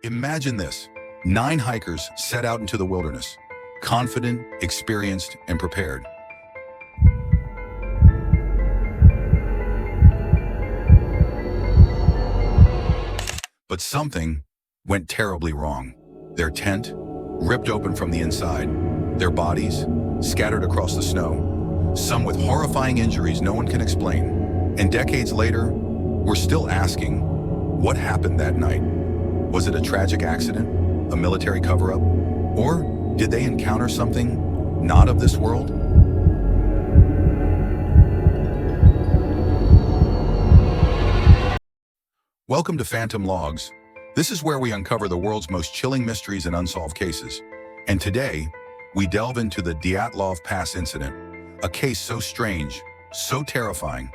Imagine this. 9 hikers set out into the wilderness, confident, experienced, and prepared. But something went terribly wrong. Their tent ripped open from the inside, their bodies scattered across the snow, some with horrifying injuries no one can explain. And decades later, we're still asking, what happened that night? Was it a tragic accident, a military cover-up, or did they encounter something not of this world? Welcome to Phantom Logs. This is where we uncover the world's most chilling mysteries and unsolved cases. And today, we delve into the Dyatlov Pass incident, a case so strange, so terrifying,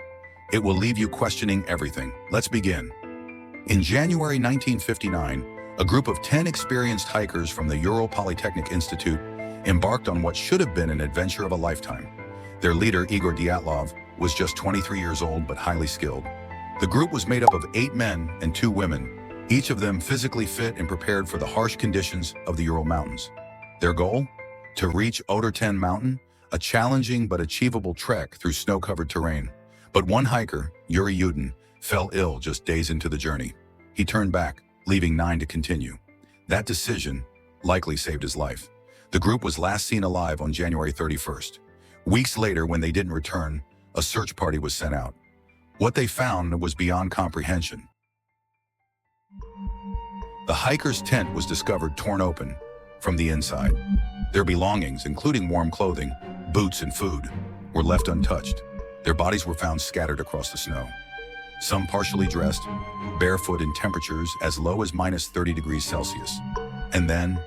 it will leave you questioning everything. Let's begin. In January 1959, a group of 10 experienced hikers from the Ural Polytechnic Institute embarked on what should have been an adventure of a lifetime. Their leader, Igor Dyatlov, was just 23 years old but highly skilled. The group was made up of 8 men and 2 women, each of them physically fit and prepared for the harsh conditions of the Ural Mountains. Their goal? To reach Oderten Mountain, a challenging but achievable trek through snow-covered terrain. But one hiker, Yuri Yudin, fell ill just days into the journey. He turned back, leaving 9 to continue. That decision likely saved his life. The group was last seen alive on January 31st. Weeks later, when they didn't return, a search party was sent out. What they found was beyond comprehension. The hiker's tent was discovered torn open from the inside. Their belongings, including warm clothing, boots, and food, were left untouched. Their bodies were found scattered across the snow. Some partially dressed, barefoot in temperatures as low as -30 degrees Celsius. And then,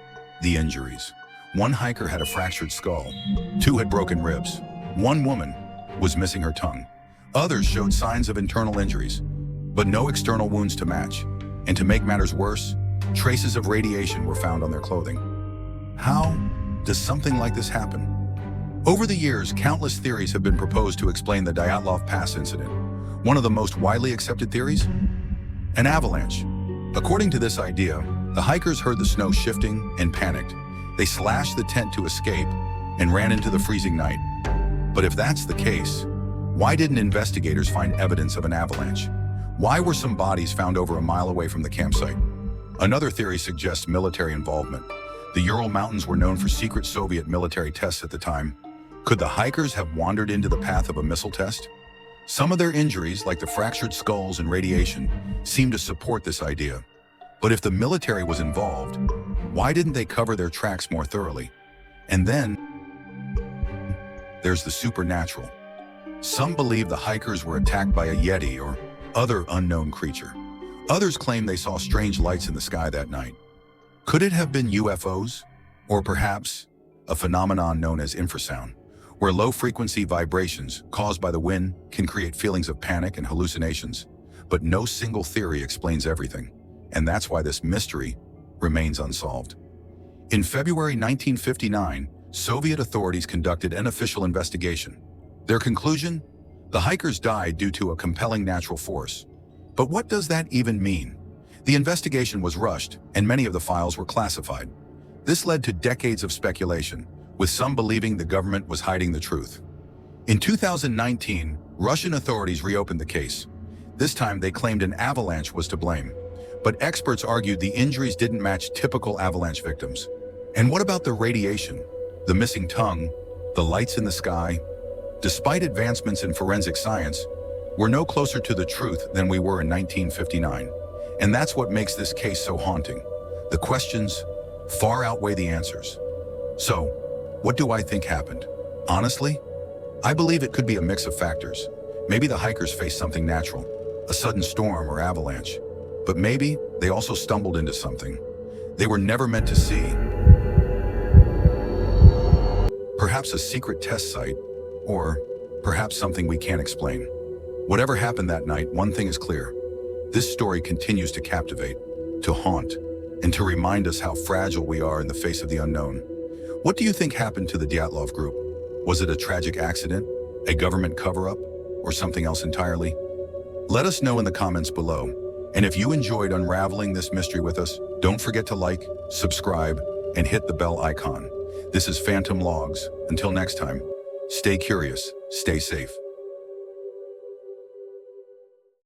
the injuries. One hiker had a fractured skull. 2 had broken ribs. One woman was missing her tongue. Others showed signs of internal injuries, but no external wounds to match. And to make matters worse, traces of radiation were found on their clothing. How does something like this happen? Over the years, countless theories have been proposed to explain the Dyatlov Pass incident. One of the most widely accepted theories? An avalanche. According to this idea, the hikers heard the snow shifting and panicked. They slashed the tent to escape and ran into the freezing night. But if that's the case, why didn't investigators find evidence of an avalanche? Why were some bodies found over a mile away from the campsite? Another theory suggests military involvement. The Ural Mountains were known for secret Soviet military tests at the time. Could the hikers have wandered into the path of a missile test? Some of their injuries, like the fractured skulls and radiation, seem to support this idea. But if the military was involved, why didn't they cover their tracks more thoroughly? And then, there's the supernatural. Some believe the hikers were attacked by a Yeti or other unknown creature. Others claim they saw strange lights in the sky that night. Could it have been UFOs? Or perhaps a phenomenon known as infrasound, where low-frequency vibrations caused by the wind can create feelings of panic and hallucinations? But no single theory explains everything, and that's why this mystery remains unsolved. In February 1959, Soviet authorities conducted an official investigation. Their conclusion? The hikers died due to a compelling natural force. But what does that even mean? The investigation was rushed, and many of the files were classified. This led to decades of speculation, with some believing the government was hiding the truth. In 2019, Russian authorities reopened the case. This time they claimed an avalanche was to blame. But experts argued the injuries didn't match typical avalanche victims. And what about the radiation, the missing tongue, the lights in the sky? Despite advancements in forensic science, we're no closer to the truth than we were in 1959. And that's what makes this case so haunting. The questions far outweigh the answers. So, what do I think happened? Honestly, I believe it could be a mix of factors. Maybe the hikers faced something natural, a sudden storm or avalanche. But maybe they also stumbled into something they were never meant to see. Perhaps a secret test site, or perhaps something we can't explain. Whatever happened that night, one thing is clear. This story continues to captivate, to haunt, and to remind us how fragile we are in the face of the unknown. What do you think happened to the Dyatlov group? Was it a tragic accident, a government cover-up, or something else entirely? Let us know in the comments below. And if you enjoyed unraveling this mystery with us, don't forget to like, subscribe, and hit the bell icon. This is Phantom Logs. Until next time, stay curious, stay safe.